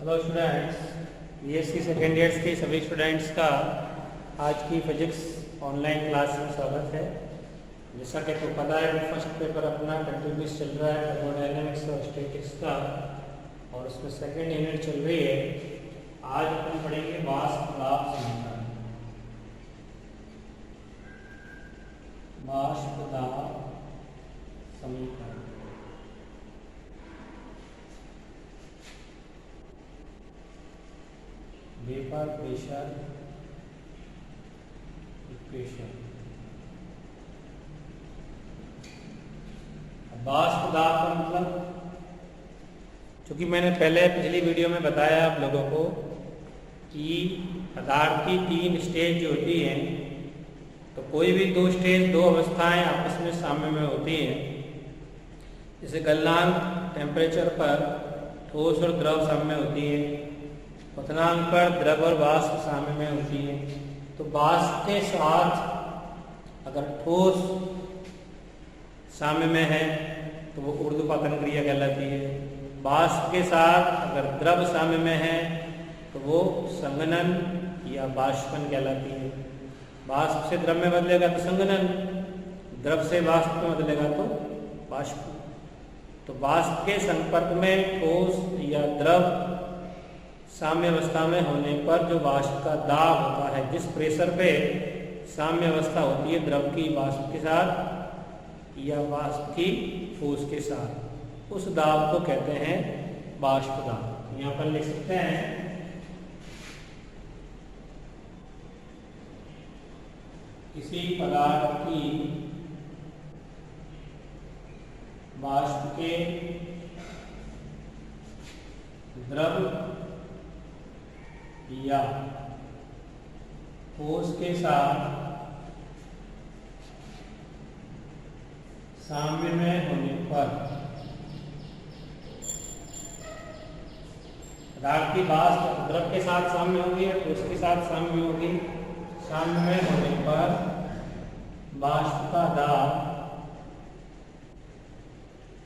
Hello students, BSc second years के सभी students का आज की फिजिक्स ऑनलाइन क्लास में स्वागत है। जैसा कि आपको पता है कि फर्स्ट पेपर अपना कंटिन्यूस चल रहा है थर्मोडायनेमिक्स और स्टैटिक्स का, और उसमें सेकेंड यूनिट चल रही है। आज अपन पढ़ेंगे वाष्प दाब समीकरण। वाष्प दाब समीकरण वेपर प्रेशर इक्वेशन। वाष्प दाब का मतलब, चूंकि मैंने पहले पिछली वीडियो में बताया आप लोगों को कि पदार्थ की 3 स्टेज जो होती हैं, तो कोई भी 2 स्टेज 2 अवस्थाएं आपस में साम्य में होती हैं। जैसे गलनांक टेम्परेचर पर ठोस और द्रव साम्य होती है, क्वथनांक पर द्रव और वाष्प साम्य में होती है। तो वाष्प के साथ अगर ठोस साम्य में है तो वो ऊर्ध्वपातन क्रिया कहलाती है। वाष्प के साथ अगर द्रव साम्य में है तो वो संघनन या बाष्पन कहलाती है। वाष्प से द्रव में बदलेगा तो संघनन, द्रव से वाष्प में बदलेगा तो बाष्प। तो वाष्प के संपर्क में ठोस या द्रव साम्य अवस्था में होने पर जो वाष्प का दाब होता है, जिस प्रेशर पे साम्य अवस्था होती है द्रव की वाष्प के साथ या वाष्प की ठोस के साथ, उस दाब को कहते हैं वाष्प दाब। यहाँ पर लिख सकते हैं किसी पदार्थ की वाष्प के द्रव या ठोस के साथ साम्य में होने पर पदार्थ की वाष्प द्रव के साथ साम्य होगी या ठोस के साथ साम्य होगी। साम्य में होने पर वाष्प का दाब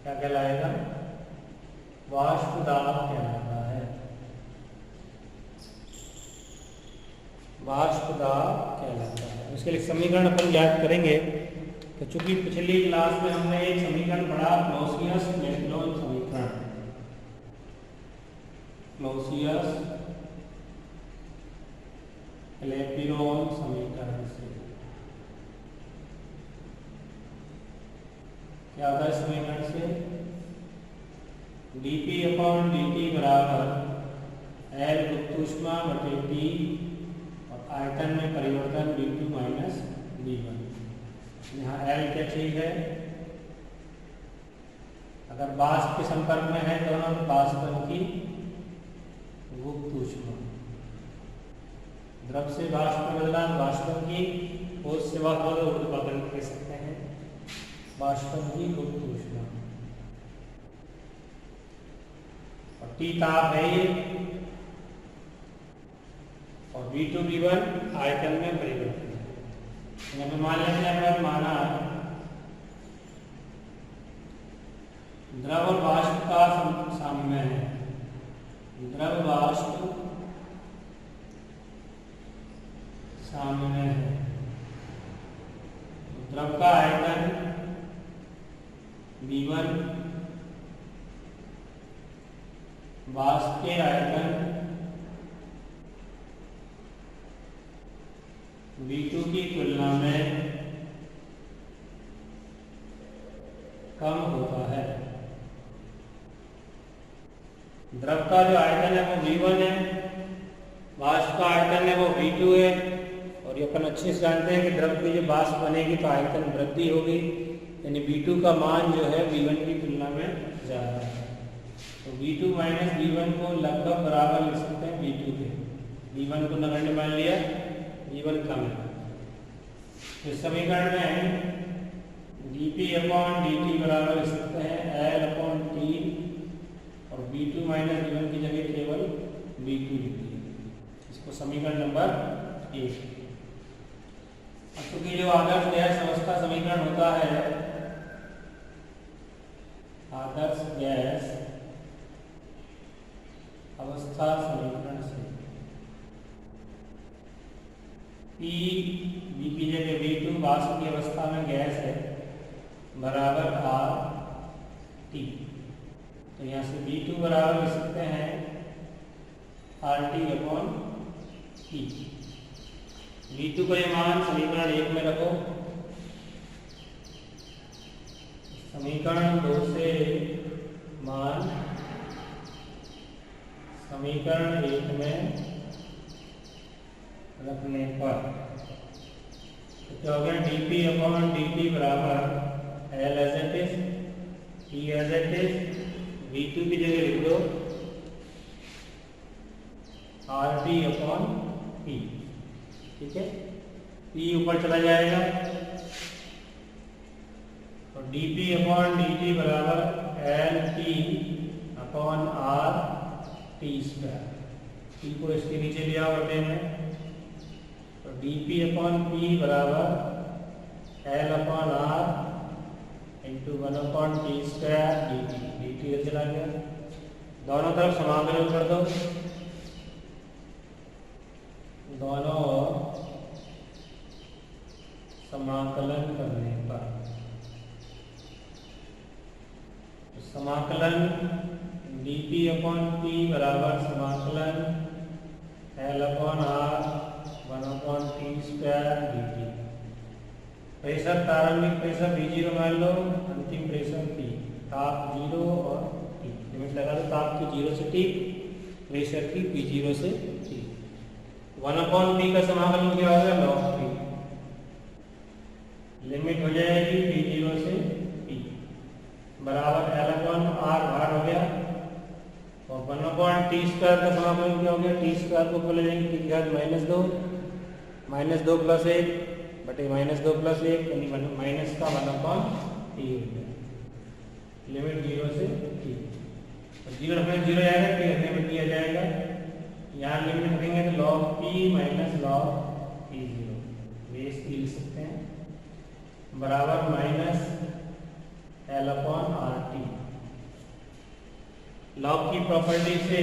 क्या कहलाएगा? वाष्प दाब कहलाता है। वाष्प दाब कहलाता है। इसके लिए समीकरण अपन याद करेंगे। तो चूंकि पिछली क्लास में हमने एक समीकरण पढ़ा, क्लॉसियस-लेफ्लॉन समीकरण। क्लॉसियस-क्लैपेरॉन समीकरण से क्या होता है? समीकरण से dP/dt बराबर L गुप्त ऊष्मा बटे T और आयतन में परिवर्तन d2 माइनस d1। यहाँ L क्या चीज है? अगर वाष्प के संपर्क में है तो हम वाष्पन की गुप्त ऊष्मा, द्रव से वाष्प में बदला वाष्पन की, ठोस से वाष्प बदला ऊर्ध्वपातन कह सकते हैं, वाष्पन की गुप्त ऊष्मा। और T ताप है ये, और V2 V1 आयतन में परिवर्तन। यहाँ पे मान लेते हैं, अगर माना द्रव और वाष्प का साम्य है, द्रव वाष्प साम्य है, तो द्रव का आयतन V1, वाष्प के आयतन V2 की तुलना में कम होता है। द्रव का जो आयतन है वो V1 है, वाष्प का आयतन है वो V2 है। और ये अपन अच्छे से जानते हैं कि द्रव की जो वाष्प बनेगी तो आयतन वृद्धि होगी, यानी V2 का मान जो है V1 की तुलना में ज्यादा है। तो V2 माइनस V1 को लगभग बराबर लिख सकते हैं V2 के। V1 को नगण्य मान लिया, V1 कम है। इस समीकरण में dP/dt बराबर लिख सकते हैं L/T, और V2 माइनस V1 की जगह केवल V2 लिखिए। इसको समीकरण नंबर 1। अब क्योंकि जो आदर्श गैस अवस्था समीकरण होता है, आदर्श गैस अवस्था अवस्था समीकरण से P V की जगह V2 वाष्प की अवस्था में गैस है बराबर R T। तो यहाँ से V2 बराबर लिख सकते हैं RT/P। V2 का ये मान समीकरण 1 में रखो, समीकरण 2 से मान समीकरण 1 में रखने पर तो क्या हो गया, dP/dt बराबर L as it is, P as it is, V2 की जगह लिख दो RT/P। ठीक है, P ऊपर चला जाएगा और dP/dt बराबर LT/RT²। P को इसके नीचे लिया वर्ते में, तो dP/P बराबर L/R इंटू 1/T² dt चला गया। दोनों तरफ समाकलन कर दो, दोनों समाकलन करने पर तो समाकलन dP/P बराबर समाकलन L/R 1/T² dt। प्रेशर प्रारंभिक प्रेशर V0 मान लो, अंतिम प्रेशर P, ताप 0 और T। लिमिट लगा दो ताप की 0 से T, प्रेशर की P0 से T। 1/P का समाकलन क्या होगा, log P। लिमिट हो जाएगी P0 से P बराबर L/R भार हो गया और 1/T² का समाकलन क्या हो गया, T² को बोले जाएंगे T की घात -2, -2 + 1 बटे -2 + 1 यानी माइनस का 1/T हो गया। लिमिट 0 से T, 0 रखने 0 आएगा, T रखने में T आ जाएगा। यहाँ लिमिट रखेंगे तो log P minus log P0 base लिख सकते हैं बराबर माइनस L/RT। लॉग की प्रॉपर्टी से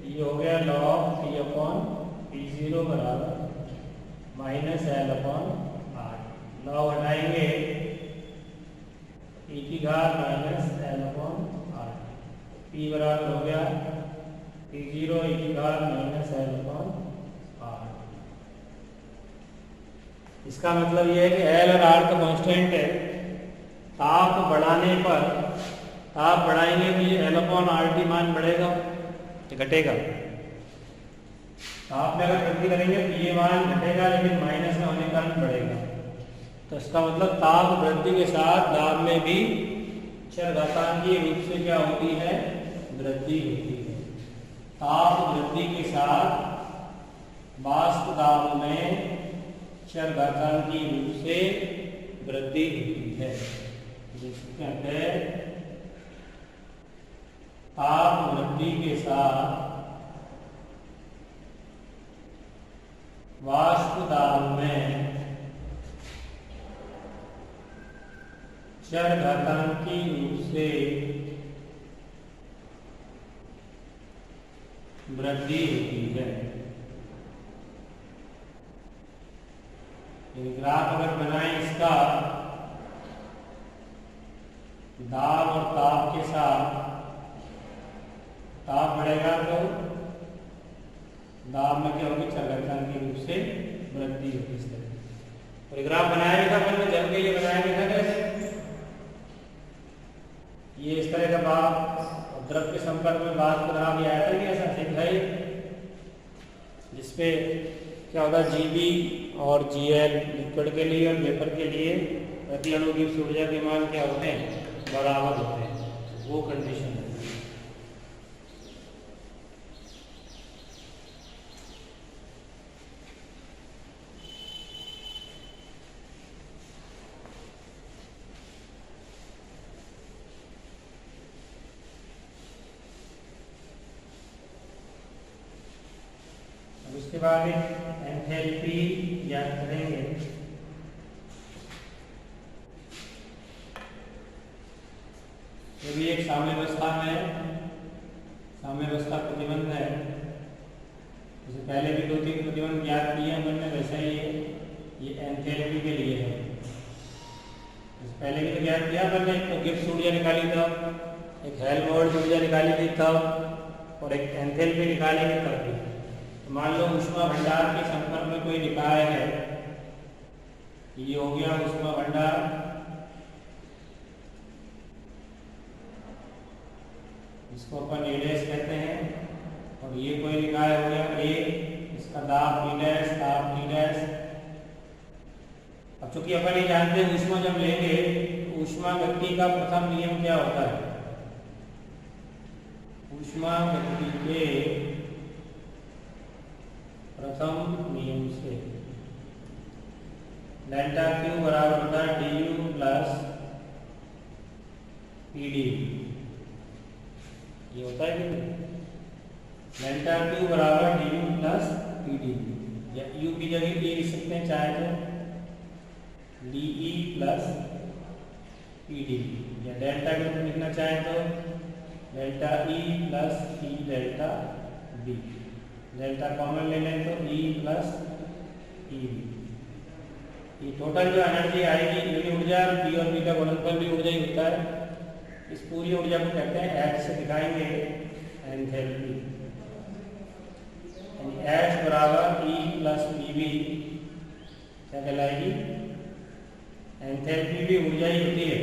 ये हो गया log P/P0 बराबर माइनस L/R। लॉग हटाएंगे E की घात माइनस L/R। P बराबर हो गया P0 E की घात माइनस L/R। इसका मतलब यह है कि L और R का कांस्टेंट है। ताप बढ़ाने पर, ताप बढ़ाएंगे तो ये L/RT मान बढ़ेगा या घटेगा। ताप में अगर वृद्धि करेंगे तो ये मान घटेगा, लेकिन माइनस में होने के कारण बढ़ेगा। तो इसका मतलब ताप वृद्धि के साथ दाब में भी चरघातांकीय रूप से क्या होती है, वृद्धि होती है। ताप वृद्धि के साथ वाष्प दाब में चरघातांकीय रूप से वृद्धि होती है, जिसको कहते हैं ताप वृद्धि के साथ वाष्प दाब में चरघातांकीय रूप से वृद्धि होती है। ग्राफ अगर बनाएं इसका, दाब और ताप के साथ, ताप बढ़ेगा तो दाब में क्या होगी, चरघातांकीय रूप से वृद्धि होगी इस तरह। और ग्राफ बनाया भी था अपन ने, जब के ये बनाया भी था कैसे, ये इस तरह का भाप द्रव के संपर्क में वाष्प दाब भी आया था कि ऐसा दिखाई, जिसपे क्या होता है Gb और Gl लिक्विड के लिए और वेपर के लिए प्रति अणु की ऊर्जा के मान क्या होते हैं, बराबर होते हैं। वो कंडीशन है। उसके बाद एंथैल्पी ज्ञात करेंगे। ये भी एक साम्यावस्था में, साम्यावस्था प्रतिबंध है, जैसे पहले भी 2-3 प्रतिबंध ज्ञात किए अपन ने, वैसा ही ये एंथैल्पी के लिए है। पहले भी तो ज्ञात किया अपन ने, एक तो गिब्स ऊर्जा निकाली था, एक हेल्महोल्ट्ज़ ऊर्जा निकाली थी तब, और एक एंथैल्पी निकालेंगे तब भी। तो मान लो ऊष्मा भंडार के संपर्क में कोई निकाय है, ये हो गया ऊष्मा भंडार, इसको अपन A डैश कहते हैं, और ये कोई निकाय हो गया A, इसका दाब B डैश, दाब D डैश। अब चूंकि अपन ये जानते हैं ऊष्मा जब लेंगे तो ऊष्मा गति का प्रथम नियम क्या होता है, ऊष्मा गति के प्रथम नियम से डेल्टा Q बराबर होता है du प्लस Pd, ये होता है कि डेल्टा Q बराबर du प्लस Pd, या U की जगह E लिख सकते हैं चाहे तो dE प्लस Pd, या डेल्टा के रूप में लिखना चाहे तो delta E plus E delta B, delta common ले लें तो E प्लस EB। ये टोटल जो एनर्जी आएगी पूरी ऊर्जा, P और B का गुणनफल भी ऊर्जा ही होता है, इस पूरी ऊर्जा को कहते हैं H से दिखाएंगे एंथैल्पी, यानी H बराबर E प्लस PB क्या कहलाएगी, एंथैल्पी भी ऊर्जा ही होती है।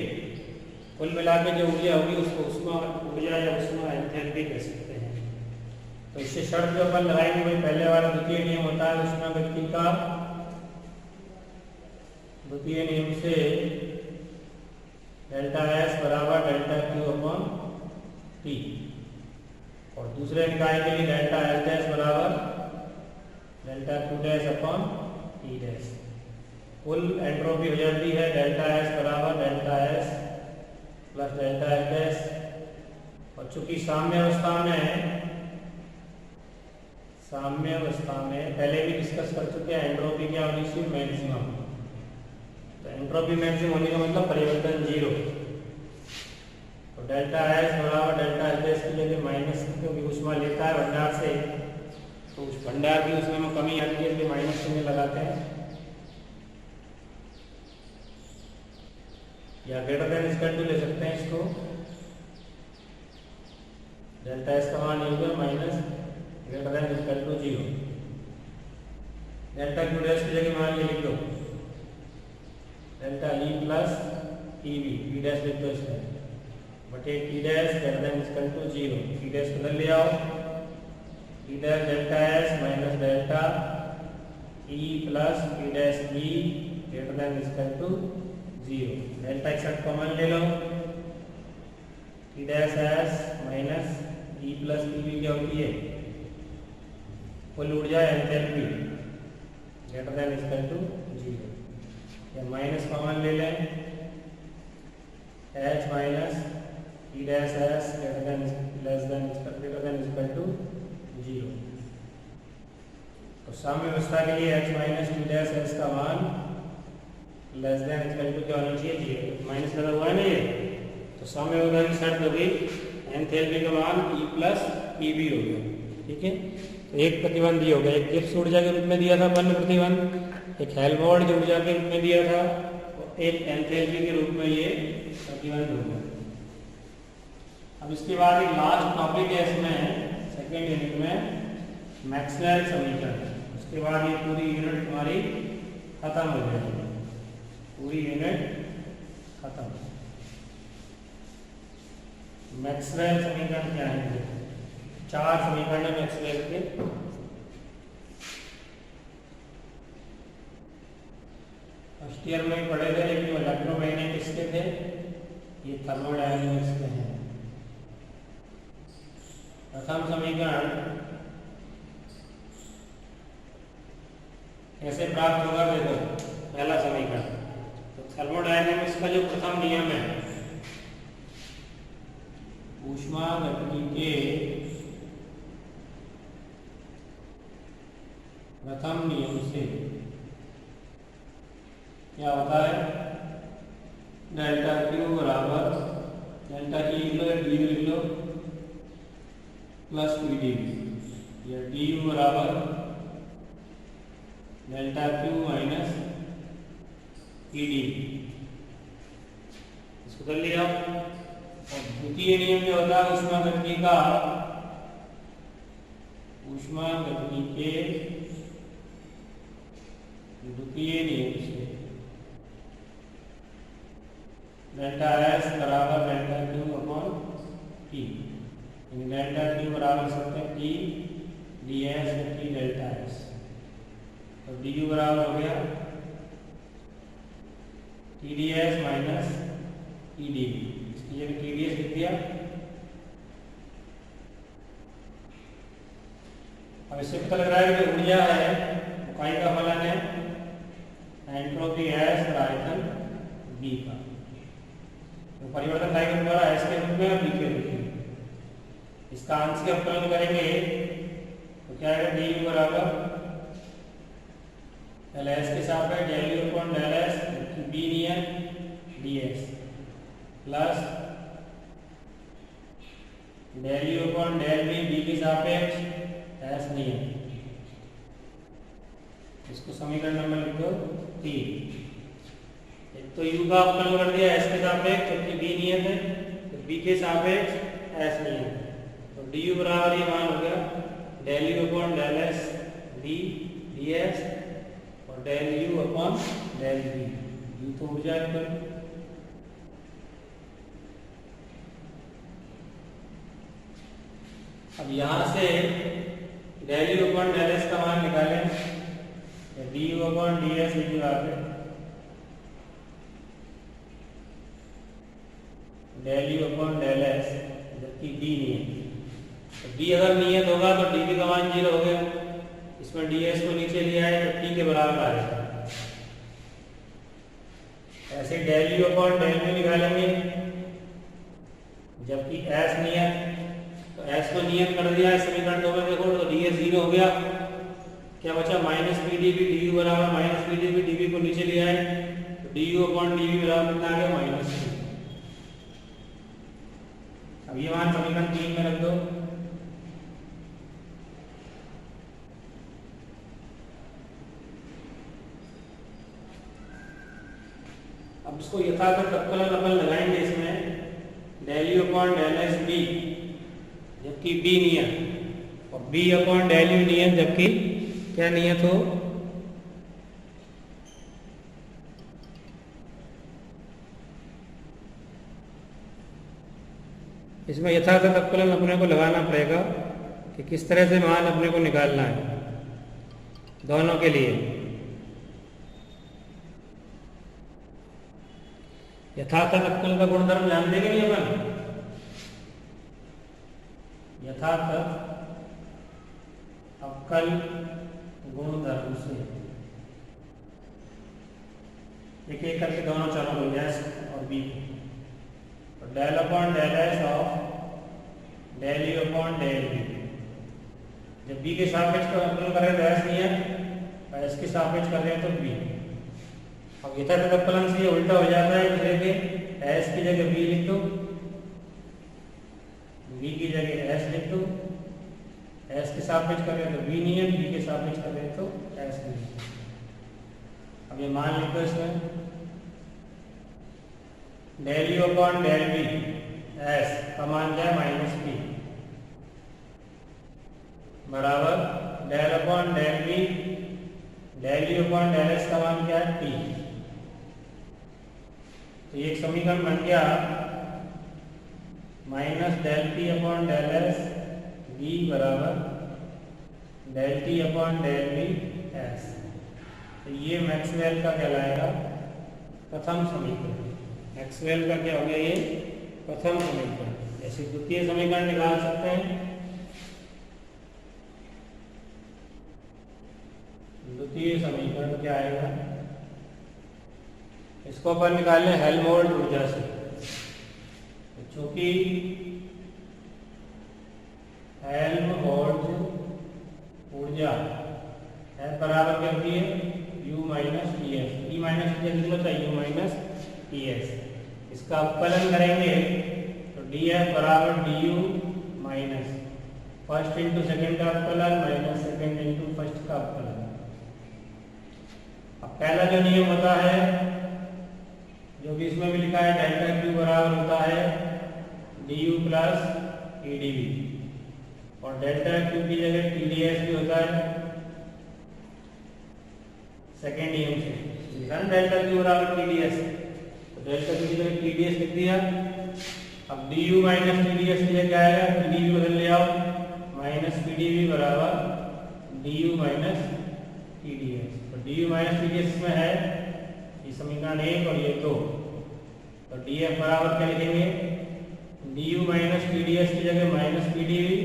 कुल मिला के जो ऊर्जा होगी उसको ऊष्मा ऊर्जा या ऊष्मा एंथैल्पी कह सकते हैं। तो इससे शर्त जो अपन लगाएंगे वही पहले वाला द्वितीय नियम होता है ऊष्मा गति का, द्वितीय नियम से डेल्टा S बराबर डेल्टा Q अपॉन T, और दूसरे निकाय के लिए डेल्टा S डैश बराबर delta Q dash upon T dash. कुल एंट्रोपी हो जाती है डेल्टा S बराबर delta S plus delta S dash, और चूंकि साम्य अवस्था में पहले भी डिस्कस कर चुके हैं एंट्रोपी क्या होनी चाहिए, मैक्सिमम। तो एंट्रोपी मैक्सिमम होने का मतलब परिवर्तन 0, तो डेल्टा S बराबर डेल्टा S डैश की जगह माइनस, क्योंकि ऊष्मा लेता है भंडार से, तो उस भंडार की ऊष्मा में कमी आती है इसलिए माइनस चिन्ह लगाते हैं, या ग्रेटर देन इक्वल टू ले सकते हैं इसको, डेल्टा S का मान ये होगा minus greater than equal to 0, delta Q dash की जगह मान ये लिख दो delta E plus EB, P dash लिख दो इसमें, बटे T dash greater than equal to 0, T dash बदल ले आओ, T dash delta S minus delta E plus P dash B greater than equal to 0, delta एक साथ कॉमन ले लो, T dash S minus E plus PB क्या होती है, कुल ऊर्जा enthalpy greater than equal to 0, या माइनस कॉमन ले लें, H minus T dash S greater than equal to 0। तो साम्य अवस्था के लिए H minus T dash S का मान लेस देन इक्वल टू क्या होना चाहिए, 0, माइनस लगा हुआ है ना ये, तो साम्य अवस्था की शर्त होगी एंथैल्पी का मान E प्लस PB हो गया, ठीक है। तो एक प्रतिबंध ये हो गया, एक गिब्स ऊर्जा के रूप में दिया था अपन प्रतिबंध, एक हेल्महोल्ट्ज़ ऊर्जा के रूप में दिया था, और एक एंथैल्पी के रूप में ये प्रतिबंध हो गया। अब इसके बाद एक लास्ट टॉपिक है इसमें सेकेंड यूनिट में, मैक्सवेल समीकरण। उसके बाद ये पूरी यूनिट तुम्हारी खत्म हो जाएगी, पूरी यूनिट खत्म। मैक्सवेल समीकरण क्या है, 4 समीकरण है मैक्सवेल के। फर्स्ट ईयर में ही पढ़े थे, लेकिन इलेक्ट्रोमैग्नेटिक्स के थे, ये थर्मोडायनेमिक्स के हैं। प्रथम समीकरण कैसे प्राप्त होगा, देखो पहला समीकरण, तो थर्मोडायनेमिक्स का जो प्रथम नियम है, ऊष्मा गति के प्रथम नियम से क्या होता है, डेल्टा Q बराबर डेल्टा E लिख लो, D लिख लो, प्लस पी डी या डी यू बराबर delta Q minus P D. इसको कर लिया। और द्वितीय नियम जो होता है ऊष्मागतिकी का, ऊष्मागतिकी के द्वितीय नियम से डेल्टा एस बराबर delta Q upon T, delta Q बराबर सकते हैं T D S T delta S. तो डी यू बराबर हो गया T D S minus T D B. इसकी जगह टी डी एस लिख दिया। अब इससे पता लग रहा है कि ऊर्जा है इकाई का फलन है एंट्रोपी एस और आयतन बी का। तो परिवर्तन डायग्राम द्वारा एस के रूप में और बी के रूप में इसका आंशिक अवकलन करेंगे तो क्या आएगा डी यू बराबर डेल एस के सापेक्ष del U upon del S B नियम D S plus del U upon del B के सापेक्ष एस नियम। इसको समीकरण नंबर लिख दो 3। एक तो यू का अवकलन कर दिया एस के सापेक्ष जबकि बी नियत है, तो बी के सापेक्ष एस नियत। तो डी यू बराबर ये मान हो गया del U upon del S B D S और del U upon del B. U तो ऊर्जा है पर अब यहां से del U upon del S का मान निकालें। D U upon D S की बात है del U upon del S जबकि बी नियत। तो बी अगर नियत होगा तो डी बी का मान 0 हो गया। इसमें डी एस को नीचे लिया है तो टी के बराबर आएगा। ऐसे del U upon del B निकालेंगे जबकि एस नियत, तो एस को नियत कर दिया है समीकरण 2 में देखो तो डी एस 0 हो गया। क्या बचा minus P D B, D U बराबर minus P D B, D B को नीचे लिया है तो D U upon D B बराबर कितना आ गया माइनस। अब ये मान समीकरण 3 में रख दो। अब इसको यथातथ अवकलन अपन लगाएंगे इसमें del U upon del S B जबकि बी नियत और बी अपॉन डेल यू नियत जबकि क्या नियत हो। इसमें यथातथ अवकलन अपने को लगाना पड़ेगा कि किस तरह से मान अपने को निकालना है दोनों के लिए। यथातथ अवकलन का गुणधर्म जानते कि नहीं अपन? यथातथ अवकल गुणधर्म से एक एक करके दोनों चरों को एस और बी तो del upon del S of del U upon del B. जब बी के सापेक्ष का अवकलन कर रहे हैं तो एस नहीं है, एस के सापेक्ष कर रहे हैं तो बी। अब यथातथ अवकलन से ये उल्टा हो जाता है, जैसे एस की जगह बी लिख दो, बी की जगह एस लिख दो, एस के सापेक्ष कर रहे हैं तो बी नियत, बी के सापेक्ष कर रहे हैं तो एस नियत। अब ये मान लिख दो इसमें del U upon del B S का मान क्या है माइनस पी बराबर del upon del B del U upon del S का मान क्या है टी। तो ये एक समीकरण बन गया minus del T upon del S B बराबर del T upon del B S. तो ये मैक्सवेल का कहलाएगा प्रथम समीकरण। मैक्सवेल का क्या हो गया ये प्रथम समीकरण। ऐसे द्वितीय समीकरण निकाल सकते हैं। द्वितीय समीकरण क्या आएगा, इसको अपन निकालने हेल्महोल्ट्ज ऊर्जा से। चूंकि हेल्महोल्ट्ज ऊर्जा है बराबर करती है U minus T S. E minus T S होता है U माइनस टी एस। इसका अवकलन करेंगे तो डी एफ बराबर D you minus first into second का अवकलन माइनस सेकेंड इंटू फर्स्ट का अवकलन। अब पहला जो नियम होता है, जो भी इसमें भी लिखा है, डेल्टा क्यू बराबर होता है डी प्लस टीडीवी, और डेल्टा क्यू की जगह टीडीएस भी होता है सेकेंड नियम से। डेल्टा क्यू बराबर टीडीएस, तो डेल्टा क्यू की जगह टीडीएस लिख दिया। अब डी यू माइनस टीडीएस की जगह क्या आएगा, टीडीवी बदल ले आओ, माइनस पीडीवी बराबर डी यू माइनस टीडीएस। तो डी यू माइनस टीडीएस में है ये समीकरण 1 और ये 2, तो डी एफ बराबर क्या लिखेंगे, डी यू माइनस टीडीएस की जगह माइनस पीडीवी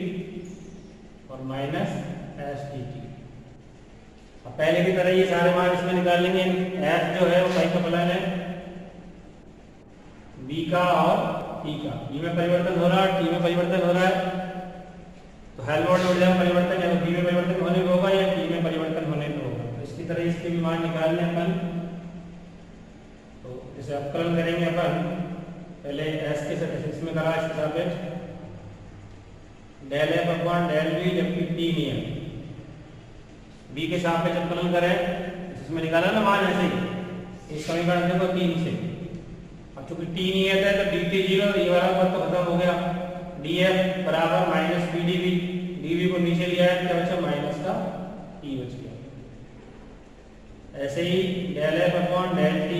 और माइनस एस टी टी। अब पहले की तरह ये सारे मान इसमें निकाल लेंगे। एफ जो है वो फाई का फलन है बी का और टी का, बी में परिवर्तन हो रहा है, टी में परिवर्तन हो रहा है, तो हेल्महोल्ट्ज़ ऊर्जा में परिवर्तन या तो बी में परिवर्तन होने पे होगा या टी में परिवर्तन होने पे होगा। तो इसकी तरह इसके भी मान निकाल लें अपन। तो इसे अवकलन करेंगे अपन, पहले एस के इसमें करा इसके सापेक्ष del F upon del B, जबकि टी नियम बी के सापेक्ष अवकलन करें, इसमें निकाला ना मान ऐसे ही, इस समीकरण देखो 3 से। अब चूंकि टी नियत है तो डी टी 0, ये वाला पद तो खत्म हो गया, डी एफ बराबर minus P D V, D V को नीचे लिया है, क्या बचा माइनस का टी बच गया। ऐसे ही del F upon del T,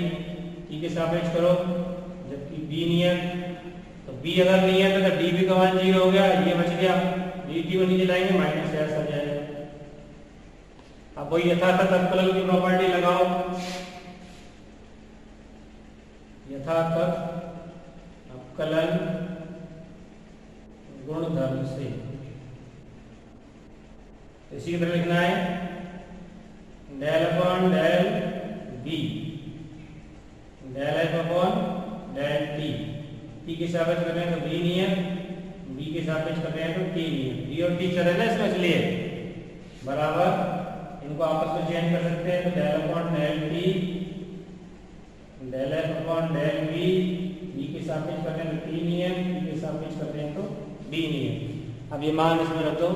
T के सापेक्ष करो, जबकि बी नियत, तो बी अगर नियत है तो डी बी का मान 0 हो गया, ये बच गया, डी टी को नीचे लाएंगे माइनस एस आ जाएगा। अब वही यथातथ अवकलन की प्रॉपर्टी लगाओ, यथातथ अवकलन गुणधर्म से, इसी की तरह लिखना है del upon del B, del F upon del T, T के सापेक्ष कर रहे हैं तो बी नियत, बी के सापेक्ष कर रहे हैं तो टी नियत, बी और टी चल रहे हैं ना इसमें, इसलिए बराबर इनको आपस में चेंज कर सकते हैं। तो del upon del T, del F upon del B, B के सापेक्ष करते हैं तो टी नियम, बी के सापेक्ष करते हैं तो डी नियम। अब ये मान इसमें रख दो,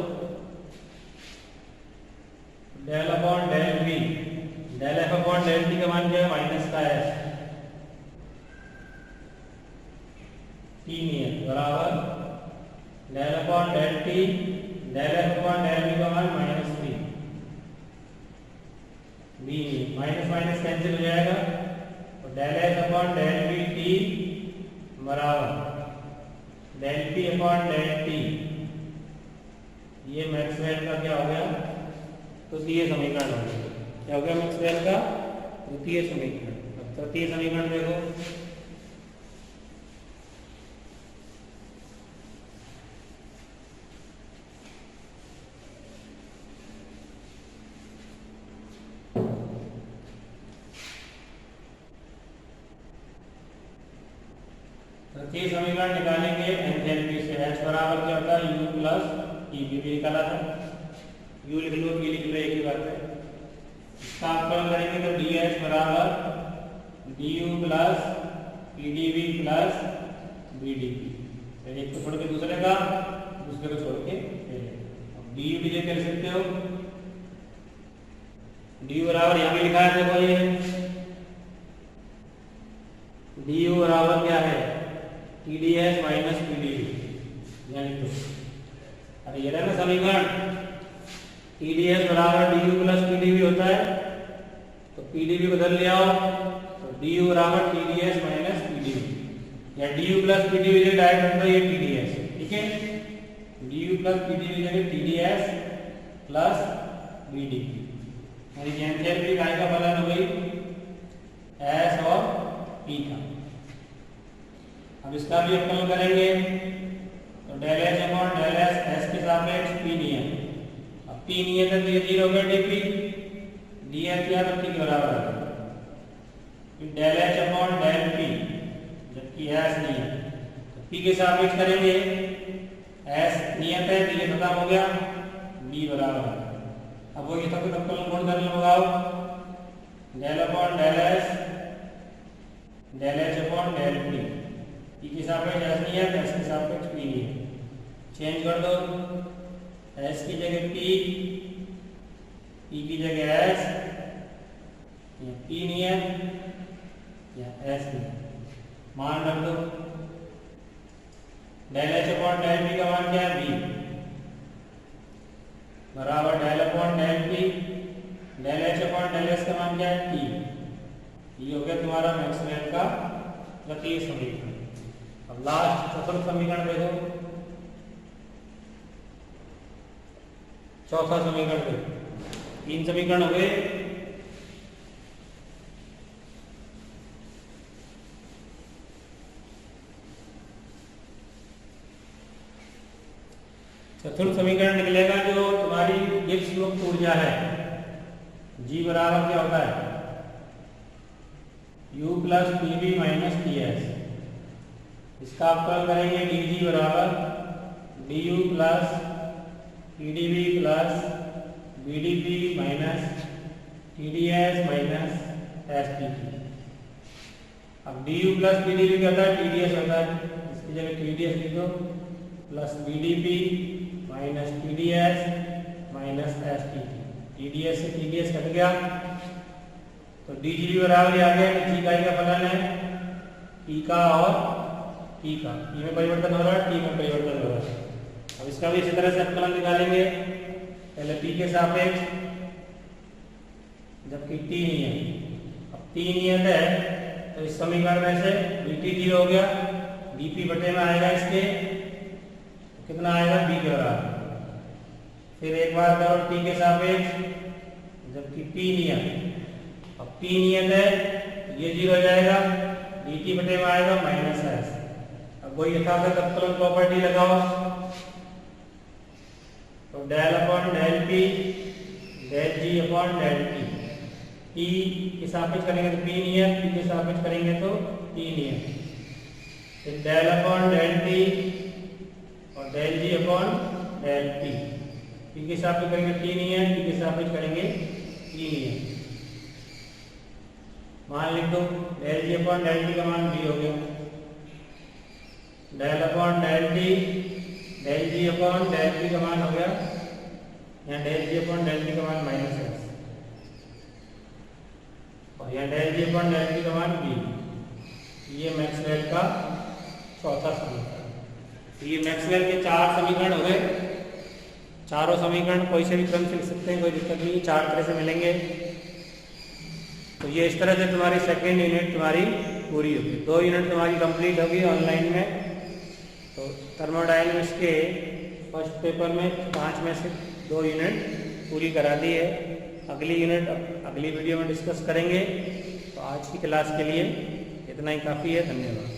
del upon del B, del F upon del T का मान क्या है माइनस का एस, टी नियम बराबर del upon del T, del F upon del B का मान minus B, B minus minus cancel हो जाएगा, तो del S upon del B T बराबर del P upon del T, ये मैक्सवेल का क्या हो गया, तृतीय समीकरण हो गया। क्या हो गया मैक्सवेल का तृतीय समीकरण। अब तृतीय समीकरण देखो, तृतीय समीकरण निकालेंगे एंथैल्पी से। एच बराबर क्या होता है, यू प्लस टी, भी निकाला था, यू लिख लो, टी लिख लो, एक ही बात है। इसका अवकलन करेंगे तो डी एच बराबर D U plus P D V plus B D P, एक को छोड़ के दूसरे का, दूसरे को छोड़ के डी यू डी कर सकते हो। डी यू बराबर यहाँ भी लिखा है, देखो ये डी यू बराबर क्या है, T D S minus P D V, यानी तो अरे ये ना समीकरण, टी डी एस बराबर D U plus P D V होता है, तो पी डी वी बदल ले आओ, तो डी यू बराबर T D S minus P D V, या D U plus P D V direct होता है ये टी डी एस, ठीक है, D U plus P D V जगह T D S plus B D P, यानी enthalpy काय का फलन हो गई एस और पी का। अब इसका भी अवकलन करेंगे तो del H upon del S, S के सापेक्ष पी नियम, अब पी नियत है तो ये 0 हो गया डीपी, डी एच क्या तो टी के बराबर है, फिर del H upon del P, जबकि एस नियत, तो पी के सापेक्ष करेंगे, एस नियत है तो ये खत्म हो गया, बी बराबर है। अब वो ये तक अवकलन गुणधर्म लगाओ, del upon del S, del H upon del P, P के सापेक्ष एस नियत, एस के सापेक्ष पी नियत, चेंज कर दो, एस की जगह पी की जगह एस, या पी नहीं है या एस नहीं, मान रख दो। Del H upon del P का मान क्या है? बी बराबर del upon del P del H upon del S का मान क्या है? टी। ये हो गया तुम्हारा मैक्सवेल का गतीय समीकरण। अब लास्ट चतुर्थ समीकरण देखो, चौथा समीकरण देखो। 3 समीकरण हो गए। चतुर्थ समीकरण निकलेगा जो तुम्हारी गिब्स मुक्त ऊर्जा है, जी बराबर क्या होता है? U plus P B minus T S. इसका अवकलन करेंगे डी जी बराबर D U plus P D B plus B D P minus T D S minus S T T. अब D U plus P D B क्या होता है? T D S होता है, इसकी जगह टी डी एस लिख दो plus B D P minus T D S minus S T T. T D S से टी डी एस कट गया तो डी जी बी बराबर आ गया। जी का फलन है पी का और टी का, पी में परिवर्तन हो रहा है, टी में परिवर्तन हो रहा है। अब इसका भी इसी तरह से अवकलन निकालेंगे, पहले पी के सापेक्ष जबकि टी नहीं है। अब टी नियत है तो इस समीकरण में से डी टी 0 हो गया, डी पी बटे में आएगा इसके तो कितना आएगा? बी के बराबर। फिर एक बार करो टी के सापेक्ष जबकि टी नियत, अब टी नियत है तो ये 0 हो जाएगा, डी टी बटे में आएगा माइनस एस। अब वही यथार्थ अवकलन प्रॉपर्टी लगाओ तो del upon del P del G upon del T. T के सापेक्ष करेंगे तो पी नियत, पी के सापेक्ष करेंगे तो टी नियत। फिर डेल अपॉन डेल टी और del G upon del T. P के सापेक्ष करेंगे टी नियत, पी के सापेक्ष करेंगे टी नियत। मान लिख दो del G upon del T का मान बी हो गया, del upon del T del G upon del T का मान हो गया, यहाँ del G upon del T का मान माइनस एस और यहाँ del G upon del T का मान बी। ये मैक्सवेल का चौथा समीकरण। ये मैक्सवेल के 4 समीकरण हो गए। चारों समीकरण कोई से भी क्रम से लिख सकते हैं, कोई दिक्कत नहीं, 4 तरह से मिलेंगे। तो ये इस तरह से तुम्हारी सेकेंड यूनिट तुम्हारी पूरी होगी। 2 यूनिट तुम्हारी कंप्लीट होगी ऑनलाइन में। तो थर्मोडायनेमिक्स के फर्स्ट पेपर में 5 में से 2 यूनिट पूरी करा दी है। अगली यूनिट अगली वीडियो में डिस्कस करेंगे। तो आज की क्लास के लिए इतना ही काफ़ी है। धन्यवाद।